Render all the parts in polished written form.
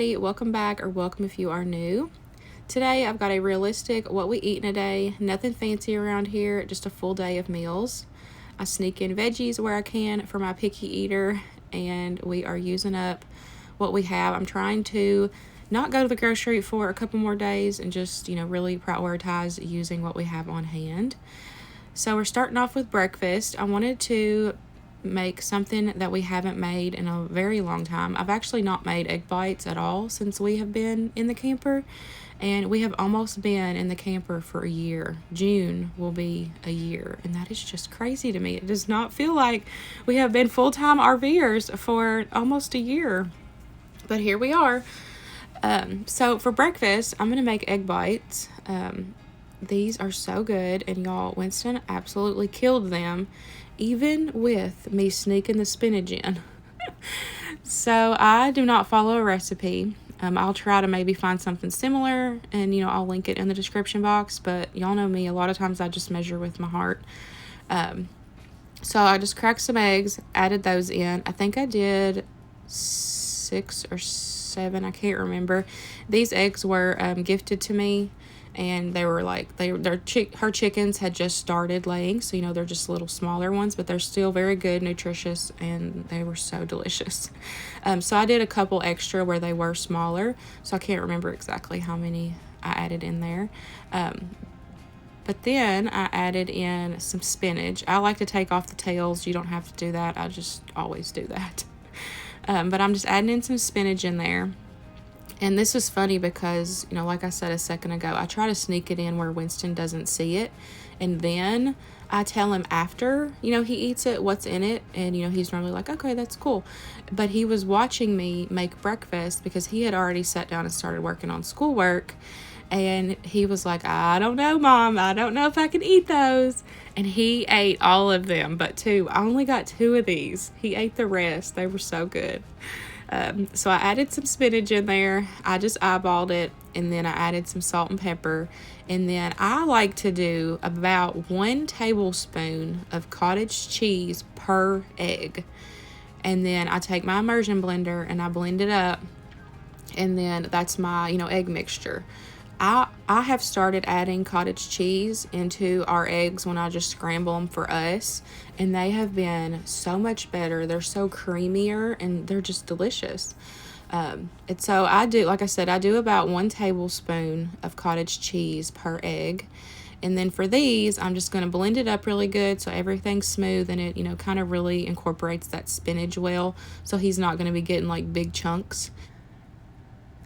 everybody, welcome back, or welcome if you are new. Today I've got a realistic what we eat in a day, nothing fancy around here, just a full day of meals. I sneak in veggies where I can for my picky eater, and we are using up what we have. I'm trying to not go to the grocery for a couple more days and just, really prioritize using what we have on hand. So we're starting off with breakfast. I wanted to make something that we haven't made in a very long time. I've actually not made egg bites at all since we have been in the camper, and we have almost been in the camper for a year. June will be a year, and that is just crazy to me. It does not feel like we have been full-time RVers for almost a year, but here we are. So for breakfast, I'm gonna make egg bites. These are so good, and y'all, Winston absolutely killed them, even with me sneaking the spinach in. So I do not follow a recipe. I'll try to maybe find something similar, and I'll link it in the description box, but y'all know me, a lot of times I just measure with my heart. So I just cracked some eggs, added those in. I think I did 6 or 7, I can't remember. These eggs were gifted to me, and they were like, her chickens had just started laying, so they're just little smaller ones, but they're still very good, nutritious, and they were so delicious. So I did a couple extra where they were smaller, so I can't remember exactly how many I added in there. But then I added in some spinach. I like to take off the tails. You don't have to do that. I just always do that. But I'm just adding in some spinach in there. And this is funny because, like I said a second ago, I try to sneak it in where Winston doesn't see it. And then I tell him after, he eats it, what's in it. And, he's normally like, okay, that's cool. But he was watching me make breakfast because he had already sat down and started working on schoolwork. And he was like, I don't know, Mom. I don't know if I can eat those. And he ate all of them, but 2. I only got 2 of these. He ate the rest. They were so good. So I added some spinach in there. I just eyeballed it, and then I added some salt and pepper. And then I like to do about 1 tablespoon of cottage cheese per egg. And then I take my immersion blender and I blend it up. And then that's my, egg mixture. I have started adding cottage cheese into our eggs when I just scramble them for us, and they have been so much better. They're so creamier, and they're just delicious. And so I do, like I said, I do about 1 tablespoon of cottage cheese per egg. And then for these, I'm just going to blend it up really good so everything's smooth, and it, kind of really incorporates that spinach well, so he's not going to be getting like big chunks.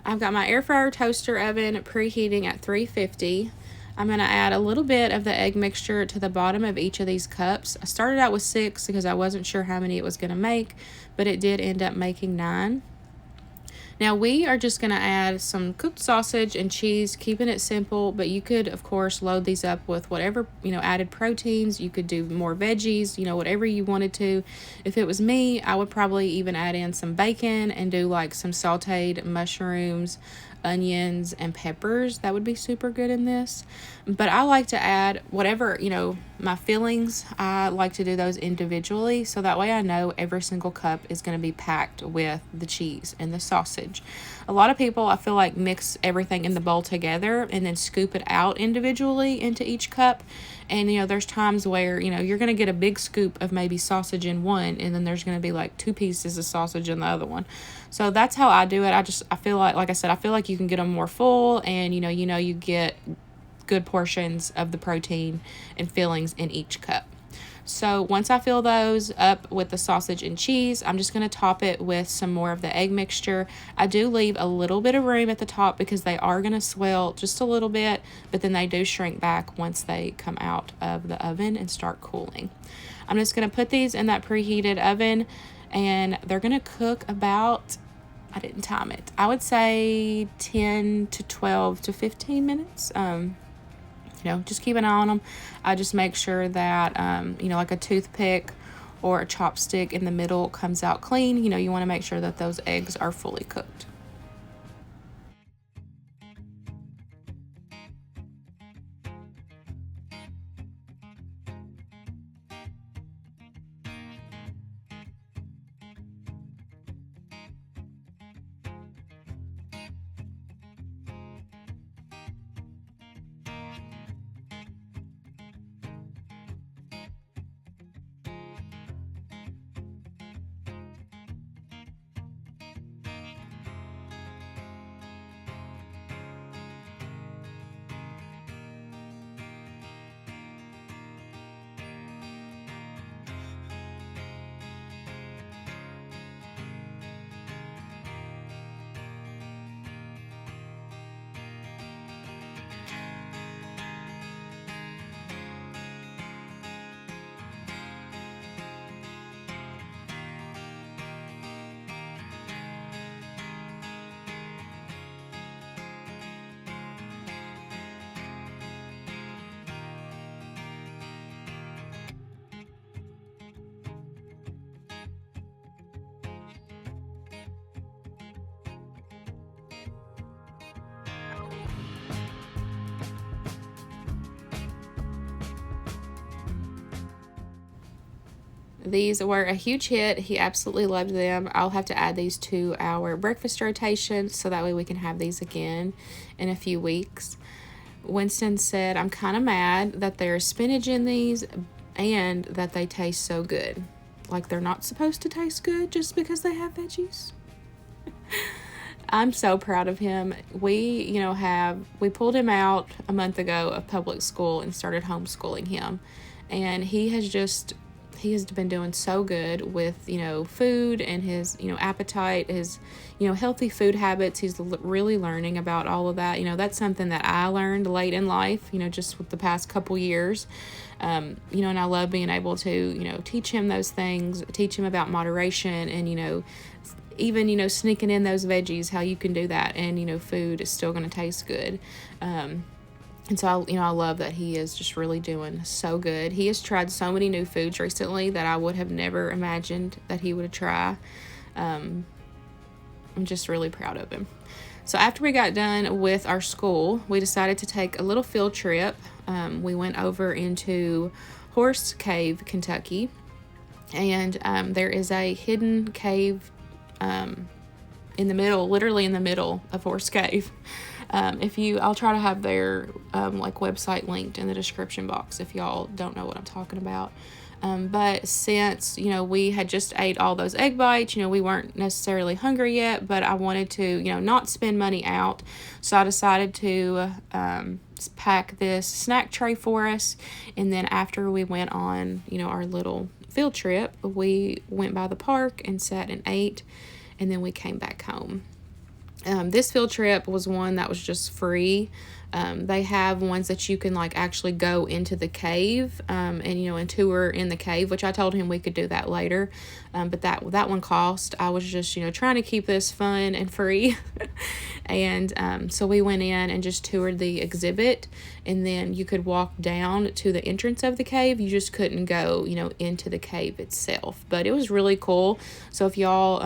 I've got my air fryer toaster oven preheating at 350. I'm going to add a little bit of the egg mixture to the bottom of each of these cups. I started out with 6 because I wasn't sure how many it was going to make, but it did end up making 9. Now we are just going to add some cooked sausage and cheese, keeping it simple, but you could, of course, load these up with whatever, added proteins. You could do more veggies, whatever you wanted to. If it was me, I would probably even add in some bacon and do like some sauteed mushrooms, onions, and peppers. That would be super good in this. But I like to add whatever, my fillings. I like to do those individually, so that way I know every single cup is going to be packed with the cheese and the sausage. A lot of people, I feel like, mix everything in the bowl together and then scoop it out individually into each cup. And, there's times where, you're going to get a big scoop of maybe sausage in one, and then there's going to be like 2 pieces of sausage in the other one. So that's how I do it. I feel like I said, I feel like you can get them more full, and, you get good portions of the protein and fillings in each cup. So once I fill those up with the sausage and cheese, I'm just going to top it with some more of the egg mixture. I do leave a little bit of room at the top because they are going to swell just a little bit, but then they do shrink back once they come out of the oven and start cooling. I'm just going to put these in that preheated oven, and they're going to cook about, I didn't time it, I would say 10 to 12 to 15 minutes. Just keep an eye on them. I just make sure that, like a toothpick or a chopstick in the middle comes out clean. You want to make sure that those eggs are fully cooked. These were a huge hit. He absolutely loved them. I'll have to add these to our breakfast rotation so that way we can have these again in a few weeks. Winston said, I'm kind of mad that there's spinach in these and that they taste so good. Like they're not supposed to taste good just because they have veggies. I'm so proud of him. We pulled him out a month ago of public school and started homeschooling him. And he has been doing so good with, food and his, appetite, his, healthy food habits. He's really learning about all of that. That's something that I learned late in life, just with the past couple years. And I love being able to, teach him those things, teach him about moderation and, even, sneaking in those veggies, how you can do that. And, food is still going to taste good. And so, I love that he is just really doing so good. He has tried so many new foods recently that I would have never imagined that he would try. I'm just really proud of him. So after we got done with our school, we decided to take a little field trip. We went over into Horse Cave, Kentucky. And there is a hidden cave in the middle, literally in the middle of Horse Cave. I'll try to have their website linked in the description box if y'all don't know what I'm talking about. But since, we had just ate all those egg bites, we weren't necessarily hungry yet, but I wanted to, not spend money out. So I decided to pack this snack tray for us. And then after we went on, our little field trip, we went by the park and sat and ate, and then we came back home. This field trip was one that was just free. They have ones that you can actually go into the cave, and tour in the cave, which I told him we could do that later. But that one cost. I was just, trying to keep this fun and free. And, so we went in and just toured the exhibit, and then you could walk down to the entrance of the cave. You just couldn't go, into the cave itself, but it was really cool. So if y'all,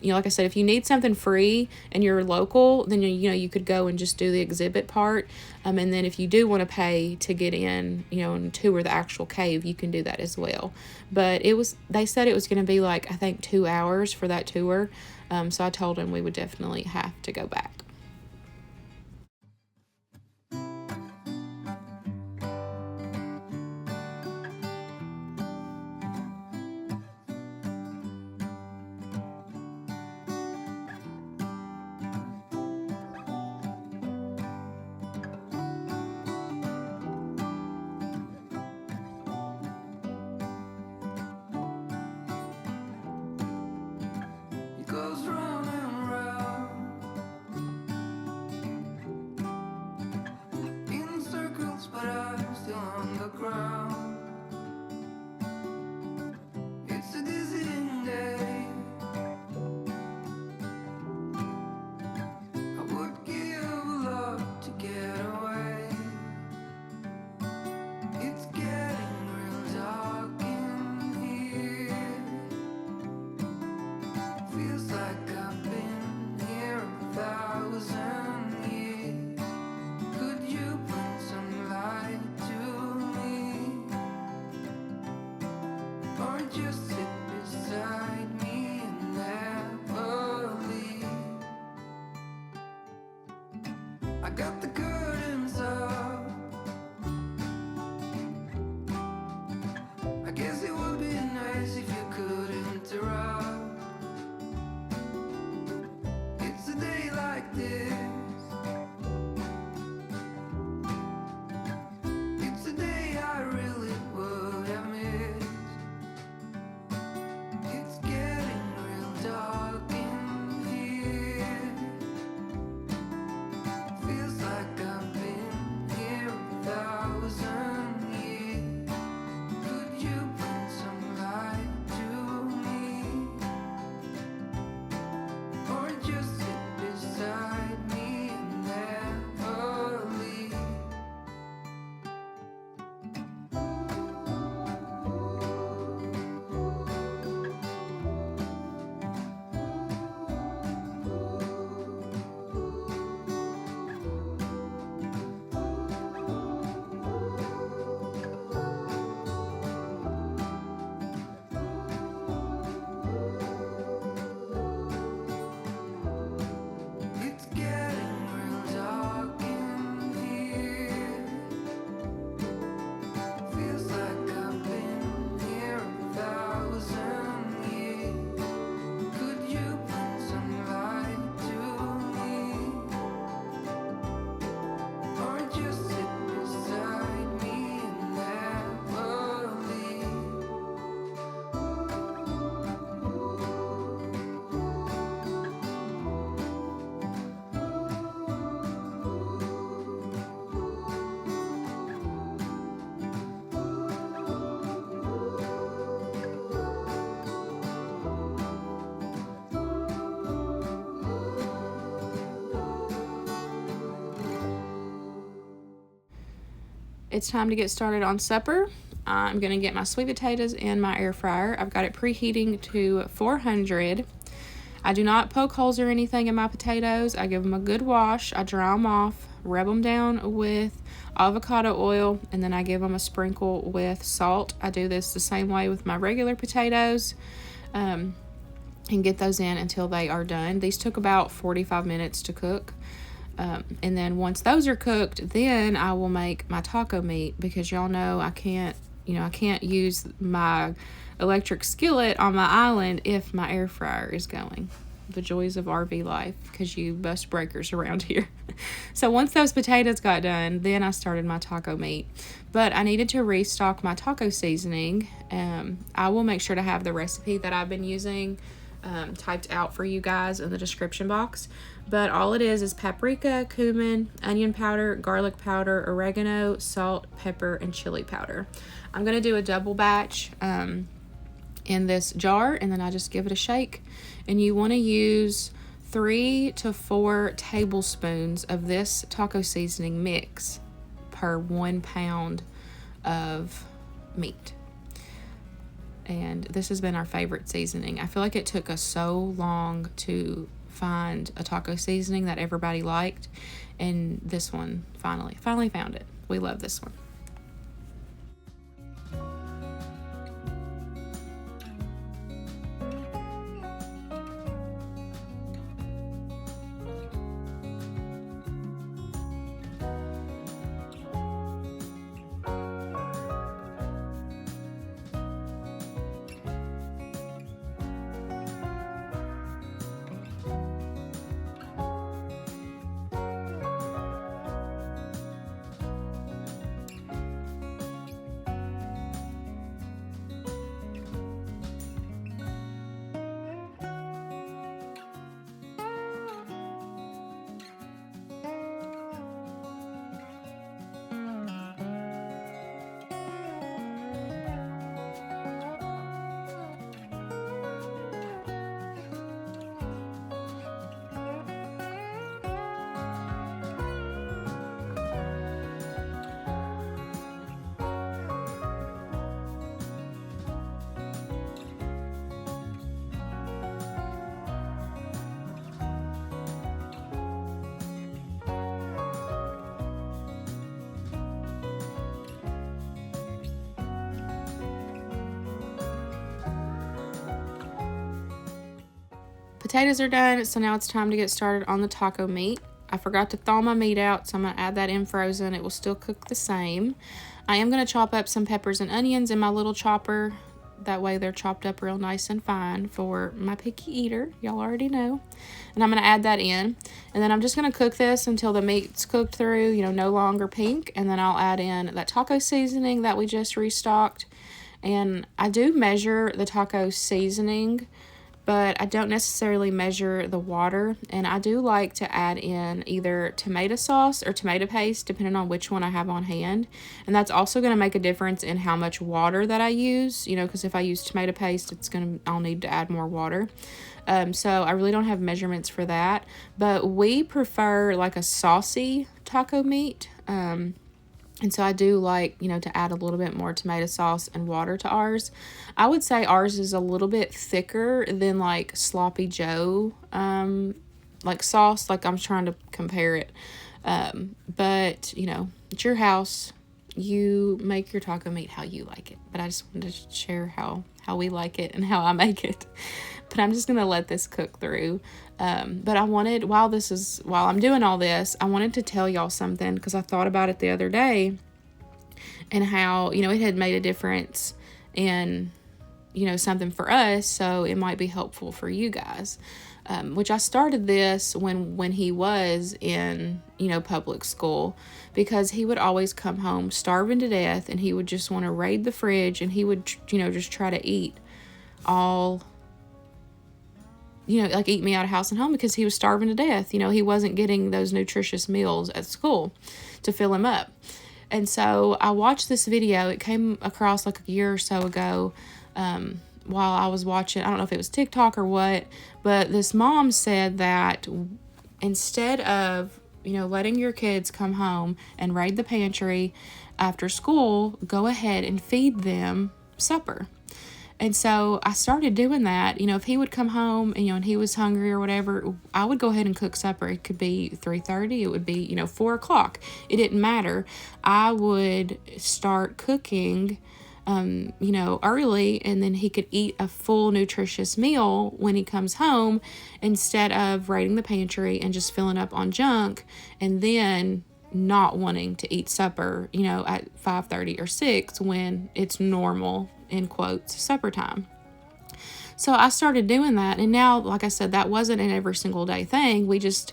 like I said, if you need something free and you're local, then, you could go and just do the exhibit part. And then if you do want to pay to get in, and tour the actual cave, you can do that as well. But they said it was going to be I think 2 hours for that tour. So I told him we would definitely have to go back. Got the curtains up. I guess it would be nice if you could interrupt. It's a day like this. It's a day I really would have missed. It's time to get started on supper. I'm going to get my sweet potatoes in my air fryer. I've got it preheating to 400. I do not poke holes or anything in my potatoes. I give them a good wash. I dry them off, rub them down with avocado oil, and then I give them a sprinkle with salt. I do this the same way with my regular potatoes, and get those in until they are done. These took about 45 minutes to cook. And then once those are cooked, then I will make my taco meat, because y'all know I can't use my electric skillet on my island if my air fryer is going. The joys of RV life, because you bust breakers around here. So once those potatoes got done, then I started my taco meat. But I needed to restock my taco seasoning. I will make sure to have the recipe that I've been using typed out for you guys in the description box. But all it is paprika, cumin, onion powder, garlic powder, oregano, salt, pepper, and chili powder. I'm going to do a double batch in this jar, and then I just give it a shake. And you want to use 3 to 4 tablespoons of this taco seasoning mix per 1 pound of meat. And this has been our favorite seasoning. I feel like it took us so long to find a taco seasoning that everybody liked, and this one finally found it. We love this one. Potatoes are done, so now it's time to get started on the taco meat. I forgot to thaw my meat out, so I'm going to add that in frozen. It will still cook the same. I am going to chop up some peppers and onions in my little chopper. That way they're chopped up real nice and fine for my picky eater. Y'all already know. And I'm going to add that in. And then I'm just going to cook this until the meat's cooked through, no longer pink. And then I'll add in that taco seasoning that we just restocked. And I do measure the taco seasoning, but I don't necessarily measure the water. And I do like to add in either tomato sauce or tomato paste, depending on which one I have on hand. And that's also going to make a difference in how much water that I use, because if I use tomato paste, I'll need to add more water. So I really don't have measurements for that. But we prefer like a saucy taco meat. And so I do like, to add a little bit more tomato sauce and water to ours. I would say ours is a little bit thicker than like Sloppy Joe, like sauce. Like I'm trying to compare it. But, it's your house. You make your taco meat how you like it. But I just wanted to share how we like it and how I make it. But I'm just going to let this cook through. But I wanted, while I'm doing all this, I wanted to tell y'all something, because I thought about it the other day and how, it had made a difference in, something for us. So it might be helpful for you guys. Which I started this when he was in, public school, because he would always come home starving to death, and he would just want to raid the fridge, and he would, just try to eat all, like eat me out of house and home, because he was starving to death. He wasn't getting those nutritious meals at school to fill him up. And so I watched this video. It came across like a year or so ago, while I was watching, I don't know if it was TikTok or what, but this mom said that instead of, letting your kids come home and raid the pantry after school, go ahead and feed them supper. And so I started doing that. If he would come home and he was hungry or whatever, I would go ahead and cook supper. It could be 3:30, it would be 4 o'clock. It didn't matter. I would start cooking early, and then he could eat a full nutritious meal when he comes home, instead of raiding the pantry and just filling up on junk and then not wanting to eat supper, at 5:30 or 6 when it's normal, in quotes, supper time. So I started doing that, and now, like I said, that wasn't an every single day thing. We just,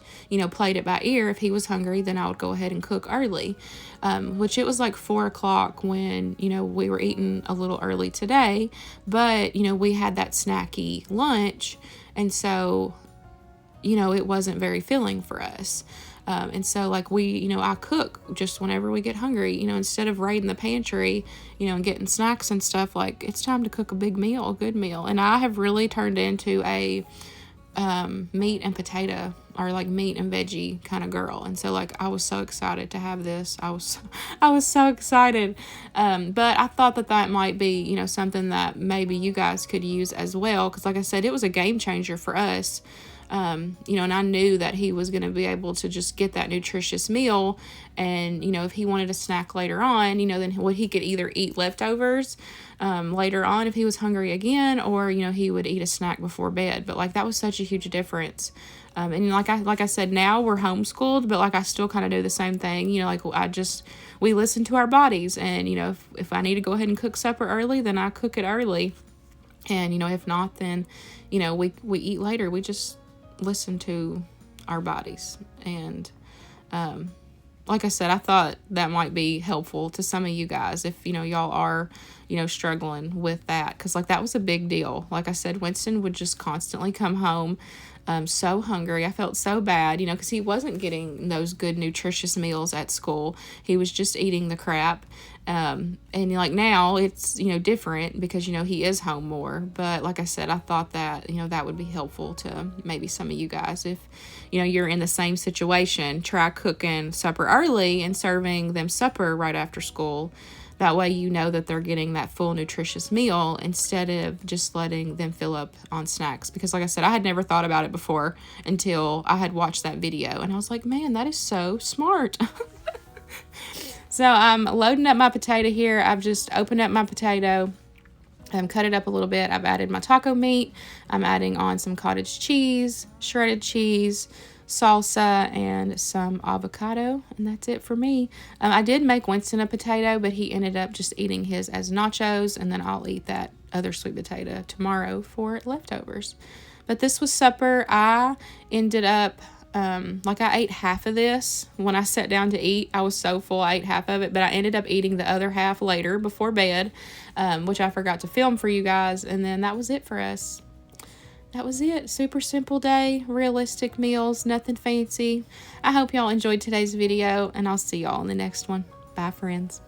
played it by ear. If he was hungry, then I would go ahead and cook early, which it was like 4 o'clock when, we were eating a little early today, but, we had that snacky lunch, and so, it wasn't very filling for us. And so like I cook just whenever we get hungry, instead of raiding the pantry, and getting snacks and stuff. Like, it's time to cook a big meal, a good meal. And I have really turned into a meat and potato, or like meat and veggie kind of girl. And so like I was so excited to have this. I was so excited. But I thought that might be, something that maybe you guys could use as well. Because like I said, it was a game changer for us. And I knew that he was going to be able to just get that nutritious meal. And, if he wanted a snack later on, then he could either eat leftovers later on if he was hungry again, or, he would eat a snack before bed. But like, that was such a huge difference. And like I said, now we're homeschooled, but like I still kind of do the same thing. We listen to our bodies, and, if I need to go ahead and cook supper early, then I cook it early. And, if not, then, we eat later. We just listen to our bodies. And like I said, I thought that might be helpful to some of you guys if y'all are struggling with that, because like that was a big deal. Like I said, Winston would just constantly come home so hungry. I felt so bad, because he wasn't getting those good nutritious meals at school. He was just eating the crap. And like now it's, different because, he is home more. But like I said, I thought that, that would be helpful to maybe some of you guys. If, you're in the same situation, try cooking supper early and serving them supper right after school. That way, that they're getting that full nutritious meal instead of just letting them fill up on snacks. Because like I said, I had never thought about it before until I had watched that video. And I was like, man, that is so smart. So I'm loading up my potato here. I've just opened up my potato, cut it up a little bit. I've added my taco meat. I'm adding on some cottage cheese, shredded cheese, salsa, and some avocado, and that's it for me. I did make Winston a potato, but he ended up just eating his as nachos, and then I'll eat that other sweet potato tomorrow for leftovers. But this was supper. I ended up I ate half of this when I sat down to eat. I was so full, I ate half of it, but I ended up eating the other half later before bed, which I forgot to film for you guys. And then that was it for us. That was it. Super simple day, realistic meals, nothing fancy. I hope y'all enjoyed today's video, and I'll see y'all in the next one. Bye, friends.